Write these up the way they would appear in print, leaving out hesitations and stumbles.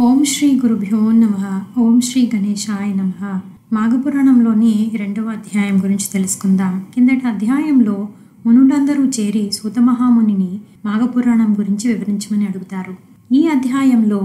ఓం శ్రీ గురుభ్యో నమః. ఓం శ్రీ గణేశాయ నమః. మాఘపురాణంలోని 2వ అధ్యాయం గురించి తెలుసుకుందాం. కిందటి అధ్యాయంలో మునులందరూ చేరి సూతమహామునిని మాఘపురాణం గురించి వివరించమని అడుగుతారు. ఈ అధ్యాయంలో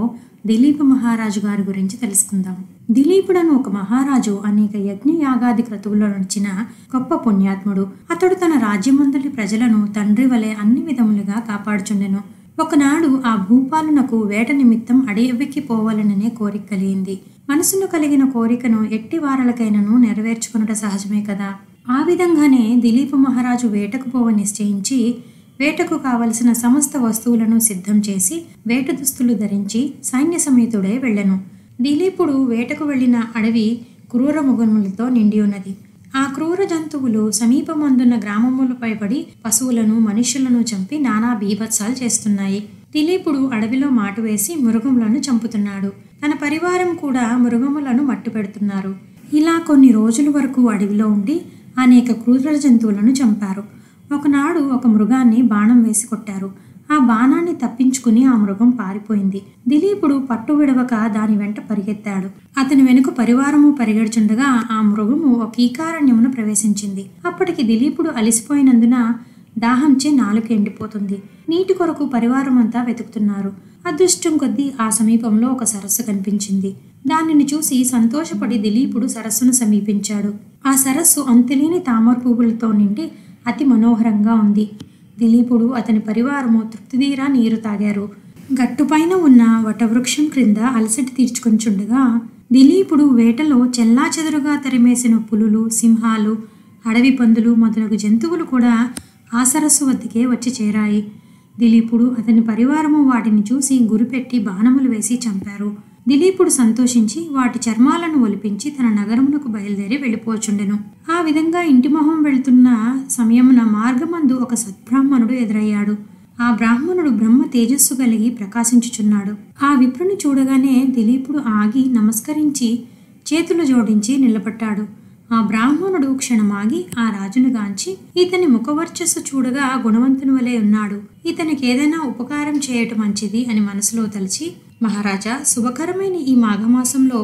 దిలీప మహారాజు గారి గురించి తెలుసుకుందాం. దిలీపుడను ఒక మహారాజు అనేక యజ్ఞ యాగాది క్రతువుల్లో నడిచిన గొప్ప పుణ్యాత్ముడు. అతడు తన రాజ్యమందలి ప్రజలను తండ్రి వలె అన్ని విధములుగా కాపాడుచుండెను. ఒకనాడు ఆ భూపాలునకు వేట నిమిత్తం అడవికి పోవాలననే కోరిక కలిగింది. మనసును కలిగిన కోరికను ఎట్టి వారలకైనను నెరవేర్చుకున్నట సహజమే కదా. ఆ విధంగానే దిలీప మహారాజు వేటకు పోవ నిశ్చయించి వేటకు కావలసిన సమస్త వస్తువులను సిద్ధం చేసి వేట దుస్తులు ధరించి సైన్య సమేతుడై వెళ్ళెను. దిలీపుడు వేటకు వెళ్లిన అడవి క్రూర మృగములతో నిండి ఉన్నది. ఆ క్రూర జంతువులు సమీపమందున్న గ్రామములపై పడి పశువులను మనుష్యులను చంపి నానా బీభత్సాలు చేస్తున్నాయి. దిలీపుడు అడవిలో మాటు వేసి మృగములను చంపుతున్నాడు. తన పరివారం కూడా మృగములను మట్టు పెడుతున్నారు. ఇలా కొన్ని రోజుల వరకు అడవిలో ఉండి అనేక క్రూర జంతువులను చంపారు. ఒకనాడు ఒక మృగాన్ని బాణం వేసి కొట్టారు. ఆ బాణాన్ని తప్పించుకుని ఆ మృగం పారిపోయింది. దిలీపుడు పట్టు విడవక దాని వెంట పరిగెత్తాడు. అతని వెనుక పరివారము పరిగెడుచుండగా ఆ మృగము ఒక ఈకారణ్యమును ప్రవేశించింది. అప్పటికి దిలీపుడు అలిసిపోయినందున దాహంచే నాలుక ఎండిపోతుంది. నీటి కొరకు పరివారమంతా వెతుకుతున్నారు. అదృష్టం కొద్దీ ఆ సమీపంలో ఒక సరస్సు కనిపించింది. దానిని చూసి సంతోషపడి దిలీపుడు సరస్సును సమీపించాడు. ఆ సరస్సు అంతులేని తామర పువ్వులతో నిండి అతి మనోహరంగా ఉంది. దిలీపుడు అతని పరివారము తృప్తిదీరా నీరు తాగారు. గట్టుపైన ఉన్న వటవృక్షం క్రింద అలసటి తీర్చుకొంచుండగా దిలీపుడు వేటలో చెల్లాచెదురుగా తరిమేసిన పులులు, సింహాలు, అడవి పందులు మొదలగు జంతువులు కూడా ఆ సరస్సు వద్దకే వచ్చి చేరాయి. దిలీపుడు అతని పరివారము వాటిని చూసి గురిపెట్టి బాణములు వేసి చంపారు. దిలీపుడు సంతోషించి వాటి చర్మాలను ఒలిపించి తన నగరమునకు బయలుదేరి వెళ్ళిపోచుండెను. ఆ విధంగా ఇంటి మొహం వెళుతున్న సమయమున మార్గమందు ఒక సద్బ్రాహ్మణుడు ఎదురయ్యాడు. ఆ బ్రాహ్మణుడు బ్రహ్మ తేజస్సు కలిగి ప్రకాశించుచున్నాడు. ఆ విప్రుని చూడగానే దిలీపుడు ఆగి నమస్కరించి చేతులు జోడించి నిలబడ్డాడు. ఆ బ్రాహ్మణుడు క్షణమాగి ఆ రాజును గాంచి ఇతని ముఖవర్చస్సు చూడగా గుణవంతుని వలె ఉన్నాడు. ఇతనికి ఏదైనా ఉపకారం చేయటం మంచిది అని మనసులో తలచి, మహారాజా, శుభకరమైన ఈ మాఘమాసంలో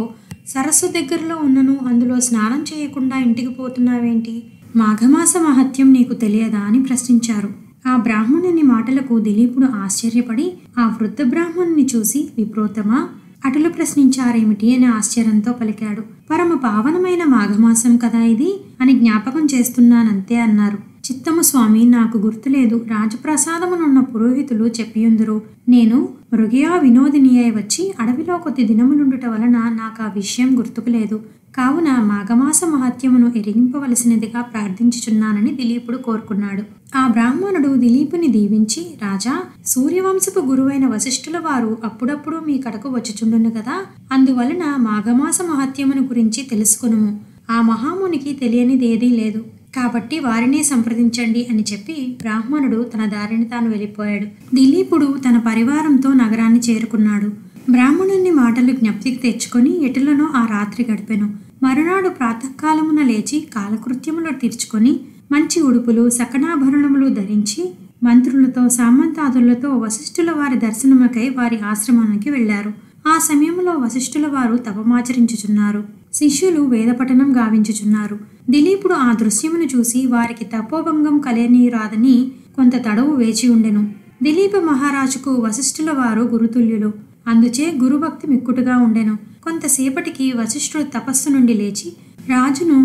సరస్సు దగ్గరలో ఉన్నను, అందులో స్నానం చేయకుండా ఇంటికి పోతున్నావేంటి? మాఘమాస మహత్యం నీకు తెలియదా అని ప్రశ్నించారు. ఆ బ్రాహ్మణుని మాటలకు దిలీపుడు ఆశ్చర్యపడి ఆ వృద్ధ బ్రాహ్మణుని చూసి, విప్రోత్తమా, అటులు ప్రశ్నించారేమిటి అని ఆశ్చర్యంతో పలికాడు. పరమ పావనమైన మాఘమాసం కదా ఇది అని జ్ఞాపకం చేస్తున్నానంతే అన్నారు. చిత్తము స్వామి, నాకు గుర్తులేదు. రాజప్రసాదమునున్న పురోహితులు చెప్పియుందురు. నేను మృగయా వినోదిని అయి వచ్చి అడవిలో కొద్ది దినములుండుట వలన నాకు ఆ విషయం గుర్తుకులేదు. కావున మాఘమాస మహత్యమును ఎరిగింపవలసినదిగా ప్రార్థించుచున్నానని దిలీపుడు కోరుకున్నాడు. ఆ బ్రాహ్మణుడు దిలీపుని దీవించి, రాజా, సూర్యవంశపు గురువైన వశిష్ఠుల వారు అప్పుడప్పుడు మీ కడకు వచ్చుచుండును కదా, అందువలన మాఘమాస మహత్యమును గురించి తెలుసుకొనుము. ఆ మహామునికి తెలియనిదేదీ లేదు, కాబట్టి వారినే సంప్రదించండి అని చెప్పి బ్రాహ్మణుడు తన దారిని తాను వెళ్ళిపోయాడు. దిలీపుడు తన పరివారంతో నగరాన్ని చేరుకున్నాడు. బ్రాహ్మణుని మాటలు జ్ఞప్తికి తెచ్చుకొని ఎటులను ఆ రాత్రి గడిపెను. మరునాడు ప్రాతకాలమున లేచి కాలకృత్యములు తీర్చుకొని మంచి ఉడుపులు, సకనాభరణములు ధరించి మంత్రులతో సామంతాదులతో వశిష్ఠుల వారి దర్శనముకై వారి ఆశ్రమానికి వెళ్లారు. ఆ సమయంలో వశిష్ఠుల వారు తపమాచరించుచున్నారు. శిష్యులు వేదపఠనం గావించుచున్నారు. దిలీపుడు ఆ దృశ్యమును చూసి వారికి తపోభంగం కలనీరాదని కొంత తడవు వేచి ఉండెను. దిలీప మహారాజుకు వశిష్ఠుల వారు గురుతుల్యులు. అందుచే గురుభక్తి మిక్కుటుగా ఉండెను. కొంతసేపటికి వశిష్ఠుడు తపస్సు నుండి లేచి రాజును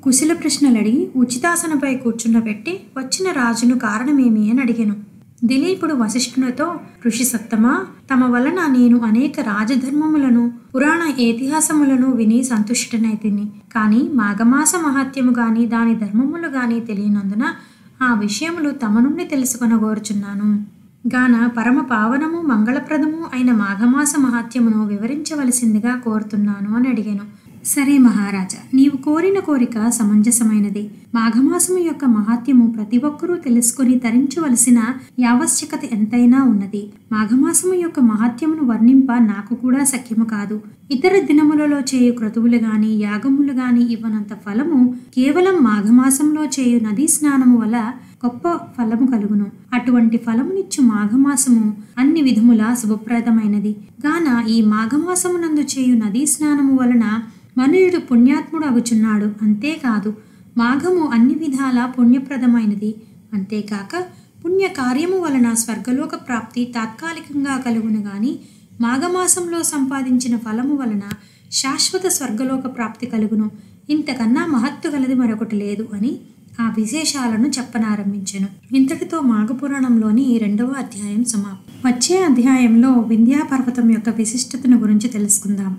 కుశల ప్రశ్నలడిగి ఉచితాసనపై కూర్చుండబెట్టి వచ్చిన రాజును కారణమేమి అని అడిగాను. దిలీపుడు వశిష్ఠునితో, ఋషి సత్తమా, తమ వలన నేను అనేక రాజధర్మములను, పురాణ ఇతిహాసములను విని సంతుష్టనైతిని. కానీ మాఘమాస మహత్యము గాని దాని ధర్మములు గాని తెలియనందున ఆ విషయములు తమ నుండి తెలుసుకొనగోరుచున్నాను గాన పరమ పావనము మంగళప్రదము అయిన మాఘమాస మహత్యమును వివరించవలసిందిగా కోరుతున్నాను అని అడిగాను. సరే మహారాజా, నీవు కోరిన కోరిక సమంజసమైనది. మాఘమాసము యొక్క మహాత్యము ప్రతి ఒక్కరూ తెలుసుకొని తరించవలసిన యావశ్యకత ఎంతైనా ఉన్నది. మాఘమాసము యొక్క మహాత్యమును వర్ణింప నాకు కూడా సఖ్యము కాదు. ఇతర దినములలో చేయు క్రతువులు గాని యాగములు గాని ఇవ్వనంత ఫలము కేవలం మాఘమాసంలో చేయు నదీ స్నానము వల్ల గొప్ప ఫలము కలుగును. అటువంటి ఫలమునిచ్చు మాఘమాసము అన్ని విధముల శుభప్రదమైనది గాన ఈ మాఘమాసమునందు చేయు నదీ స్నానము వలన మనుషుడు పుణ్యాత్ముడు అగుచున్నాడు. అంతేకాదు మాఘము అన్ని విధాల పుణ్యప్రదమైనది. అంతేకాక పుణ్య కార్యము వలన స్వర్గలోక ప్రాప్తి తాత్కాలికంగా కలుగును గాని మాఘమాసంలో సంపాదించిన ఫలము వలన శాశ్వత స్వర్గలోక ప్రాప్తి కలుగును. ఇంతకన్నా మహత్తు గలది మరొకటి లేదు అని ఆ విశేషాలను చెప్పనారంభించెను. ఇంతటితో మాఘపురాణంలోని 2వ అధ్యాయం సమాప్తం. వచ్చే అధ్యాయంలో వింధ్యా పర్వతం యొక్క విశిష్టతను గురించి తెలుసుకుందాం.